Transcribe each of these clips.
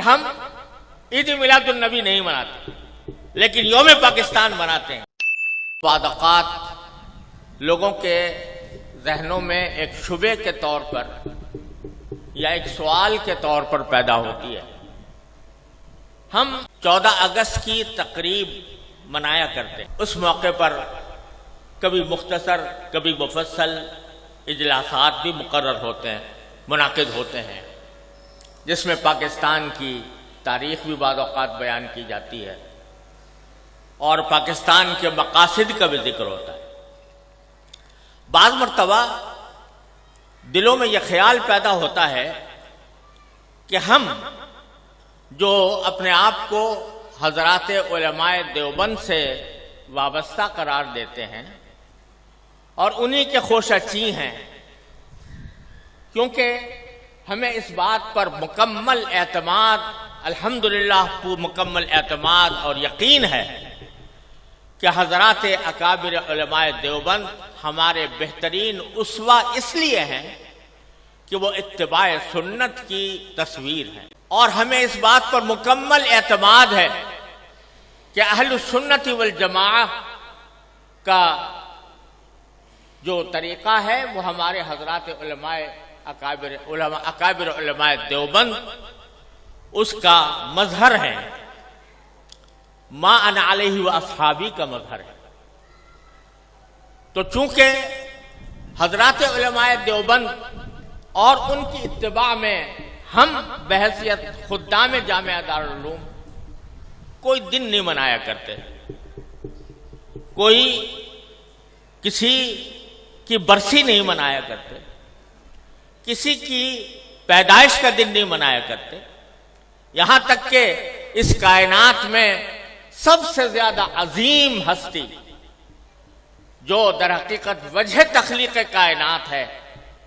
ہم عید میلاد النبی نہیں مناتے لیکن یوم پاکستان مناتے ہیں۔ بعض اوقات لوگوں کے ذہنوں میں ایک شبے کے طور پر یا ایک سوال کے طور پر پیدا ہوتی ہے۔ ہم 14 اگست کی تقریب منایا کرتے ہیں۔ اس موقع پر کبھی مختصر کبھی مفصل اجلاسات بھی مقرر ہوتے ہیں، منعقد ہوتے ہیں، جس میں پاکستان کی تاریخ بھی بعض اوقات بیان کی جاتی ہے اور پاکستان کے مقاصد کا بھی ذکر ہوتا ہے۔ بعض مرتبہ دلوں میں یہ خیال پیدا ہوتا ہے کہ ہم جو اپنے آپ کو حضرات علماء دیوبند سے وابستہ قرار دیتے ہیں اور انہی کے خوشہ چیں ہیں، کیونکہ ہمیں اس بات پر مکمل اعتماد، الحمدللہ مکمل اعتماد اور یقین ہے کہ حضرات اکابر علماء دیوبند ہمارے بہترین اسوہ اس لیے ہیں کہ وہ اتباع سنت کی تصویر ہے، اور ہمیں اس بات پر مکمل اعتماد ہے کہ اہل السنت والجماعہ کا جو طریقہ ہے وہ ہمارے حضرات اکابر علماء دیوبند اس کا مظہر ہے، ما انا علیہ و اصحابی کا مظہر ہے۔ تو چونکہ حضرات علماء دیوبند اور ان کی اتباع میں ہم بحیثیت خدام جامعہ دارالعلوم کوئی دن نہیں منایا کرتے، کوئی کسی کی برسی نہیں منایا کرتے، کسی کی پیدائش کا دن نہیں منایا کرتے، یہاں تک کہ اس کائنات میں سب سے زیادہ عظیم ہستی جو در حقیقت وجہ تخلیق کائنات ہے،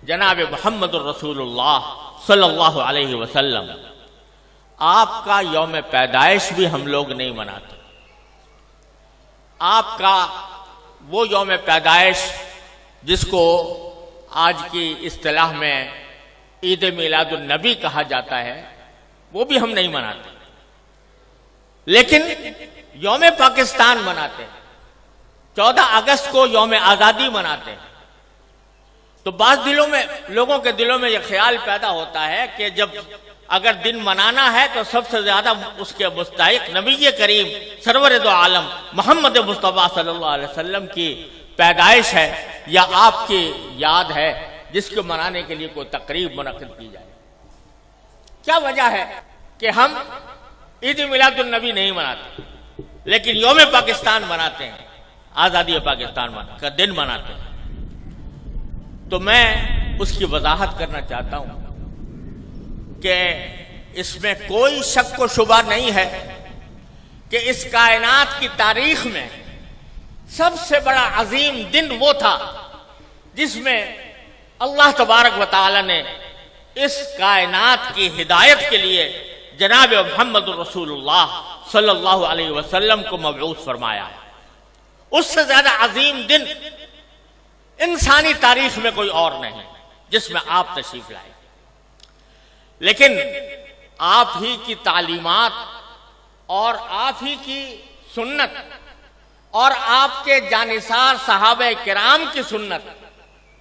جناب محمد الرسول اللہ صلی اللہ علیہ وسلم، آپ کا یوم پیدائش بھی ہم لوگ نہیں مناتے۔ آپ کا وہ یوم پیدائش جس کو آج کی اصطلاح میں عید میلاد النبی کہا جاتا ہے وہ بھی ہم نہیں مناتے، لیکن یوم پاکستان مناتے ہیں، 14 اگست کو یوم آزادی مناتے ہیں۔ تو بعض لوگوں کے دلوں میں یہ خیال پیدا ہوتا ہے کہ جب اگر دن منانا ہے تو سب سے زیادہ اس کے مستحق نبی کریم سرور دو عالم محمد مصطفیٰ صلی اللہ علیہ وسلم کی پیدائش ہے یا آپ کی یاد ہے، جس کو منانے کے لیے کوئی تقریب منعقد کی جائے۔ کیا وجہ ہے کہ ہم عید میلاد النبی نہیں مناتے لیکن یوم پاکستان مناتے ہیں، آزادی پاکستان کا دن مناتے ہیں؟ تو میں اس کی وضاحت کرنا چاہتا ہوں کہ اس میں کوئی شک و شبہ نہیں ہے کہ اس کائنات کی تاریخ میں سب سے بڑا عظیم دن وہ تھا جس میں اللہ تبارک و تعالی نے اس کائنات کی ہدایت کے لیے جناب محمد رسول اللہ صلی اللہ علیہ وسلم کو مبعوث فرمایا۔ اس سے زیادہ عظیم دن انسانی تاریخ میں کوئی اور نہیں جس میں آپ تشریف لائے، لیکن آپ ہی کی تعلیمات اور آپ ہی کی سنت اور آپ کے جانثار صحابہ کرام کی سنت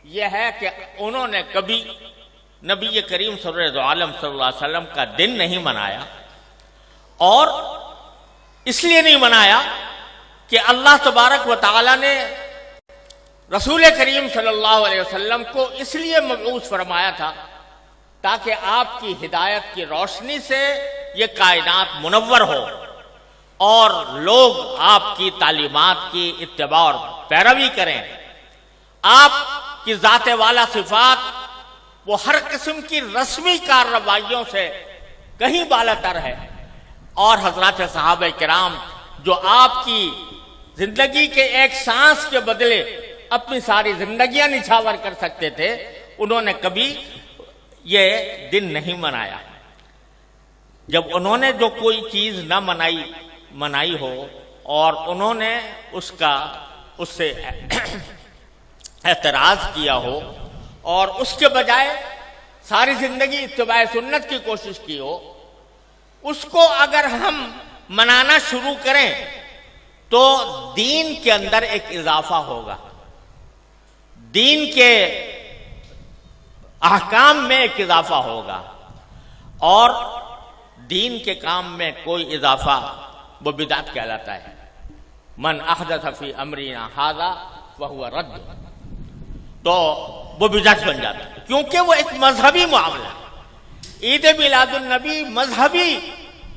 یہ ہے کہ انہوں نے کبھی نبی کریم سرور عالم صلی اللہ علیہ وسلم کا دن نہیں منایا، اور اس لیے نہیں منایا کہ اللہ تبارک و تعالی نے رسول کریم صلی اللہ علیہ وسلم کو اس لیے مبعوث فرمایا تھا تاکہ آپ کی ہدایت کی روشنی سے یہ کائنات منور ہو اور لوگ آپ کی تعلیمات کی اتباع اور پیروی کریں۔ آپ کی ذات والا صفات وہ ہر قسم کی رسمی کارروائیوں سے کہیں بالا تر ہے، اور حضرات صحابہ کرام جو آپ کی زندگی کے ایک سانس کے بدلے اپنی ساری زندگیاں نچھاور کر سکتے تھے، انہوں نے کبھی یہ دن نہیں منایا۔ جب انہوں نے جو کوئی چیز نہ منائی ہو اور انہوں نے اس سے اعتراض کیا ہو اور اس کے بجائے ساری زندگی اتباع سنت کی کوشش کی ہو، اس کو اگر ہم منانا شروع کریں تو دین کے اندر ایک اضافہ ہوگا، دین کے احکام میں ایک اضافہ ہوگا، اور دین کے کام میں کوئی اضافہ وہ بدعت کہلاتا ہے۔ من احدث فی امرنا ھذا فہو رد، تو وہ بدعت بن جاتا ہے، کیونکہ وہ ایک مذہبی معاملہ ہے۔ عید میلاد النبی مذہبی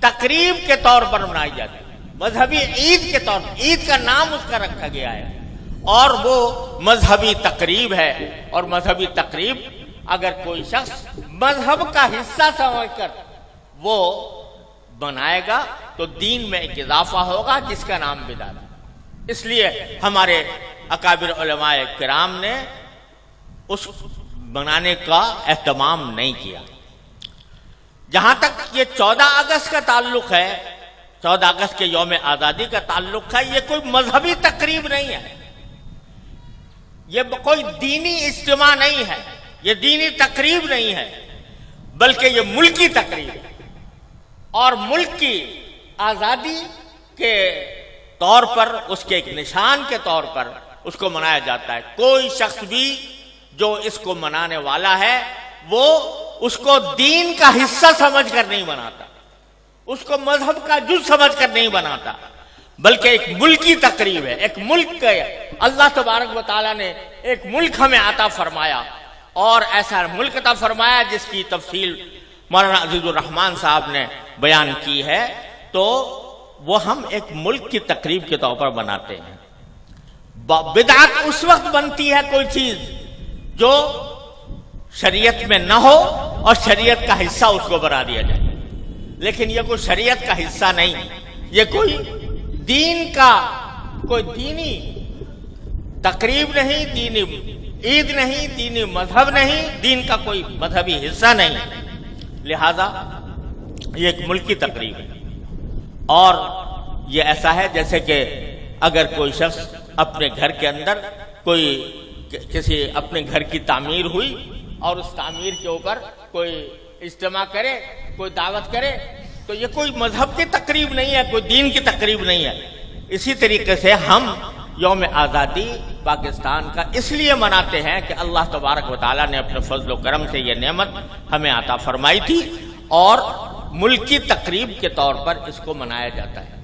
تقریب کے طور پر منائی جاتی ہے، مذہبی عید کے طور پر، عید کا نام اس کا رکھا گیا ہے، اور وہ مذہبی تقریب ہے۔ اور مذہبی تقریب اگر کوئی شخص مذہب کا حصہ سمجھ کر وہ بنائے گا تو دین میں ایک اضافہ ہوگا جس کا نام بدعت ہے۔ اس لیے ہمارے اکابر علماء کرام نے اس بنانے کا اہتمام نہیں کیا۔ جہاں تک یہ 14 اگست کا تعلق ہے، 14 اگست کے یوم آزادی کا تعلق ہے، یہ کوئی مذہبی تقریب نہیں ہے، یہ کوئی دینی اجتماع نہیں ہے، یہ دینی تقریب نہیں ہے، بلکہ یہ ملکی تقریب ہے، اور ملک کی آزادی کے طور پر، اس کے ایک نشان کے طور پر اس کو منایا جاتا ہے۔ کوئی شخص بھی جو اس کو منانے والا ہے وہ اس کو دین کا حصہ سمجھ کر نہیں بناتا، اس کو مذہب کا جز سمجھ کر نہیں بناتا، بلکہ ایک ملکی تقریب ہے۔ ایک ملک کا اللہ تبارک و تعالیٰ نے ایک ملک ہمیں عطا فرمایا، اور ایسا ملک عطا فرمایا جس کی تفصیل مولانا عزیز الرحمان صاحب نے بیان کی ہے، تو وہ ہم ایک ملک کی تقریب کے طور پر بناتے ہیں۔ بدعت اس وقت بنتی ہے کوئی چیز جو شریعت میں نہ ہو اور شریعت کا حصہ اس کو بنا دیا جائے، لیکن یہ کوئی شریعت کا حصہ نہیں، یہ کوئی دین کا کوئی دینی تقریب نہیں، دینی عید نہیں، دینی مذہب نہیں، دین کا کوئی مذہبی حصہ نہیں، لہذا یہ ایک ملکی تقریب ہے۔ اور یہ ایسا ہے جیسے کہ اگر کوئی شخص اپنے گھر کے اندر کوئی کسی اپنے گھر کی تعمیر ہوئی اور اس تعمیر کے اوپر کوئی اجتماع کرے، کوئی دعوت کرے، تو یہ کوئی مذہب کی تقریب نہیں ہے، کوئی دین کی تقریب نہیں ہے۔ اسی طریقے سے ہم یوم آزادی پاکستان کا اس لیے مناتے ہیں کہ اللہ تبارک و تعالیٰ نے اپنے فضل و کرم سے یہ نعمت ہمیں عطا فرمائی تھی، اور ملکی تقریب کے طور پر اس کو منایا جاتا ہے۔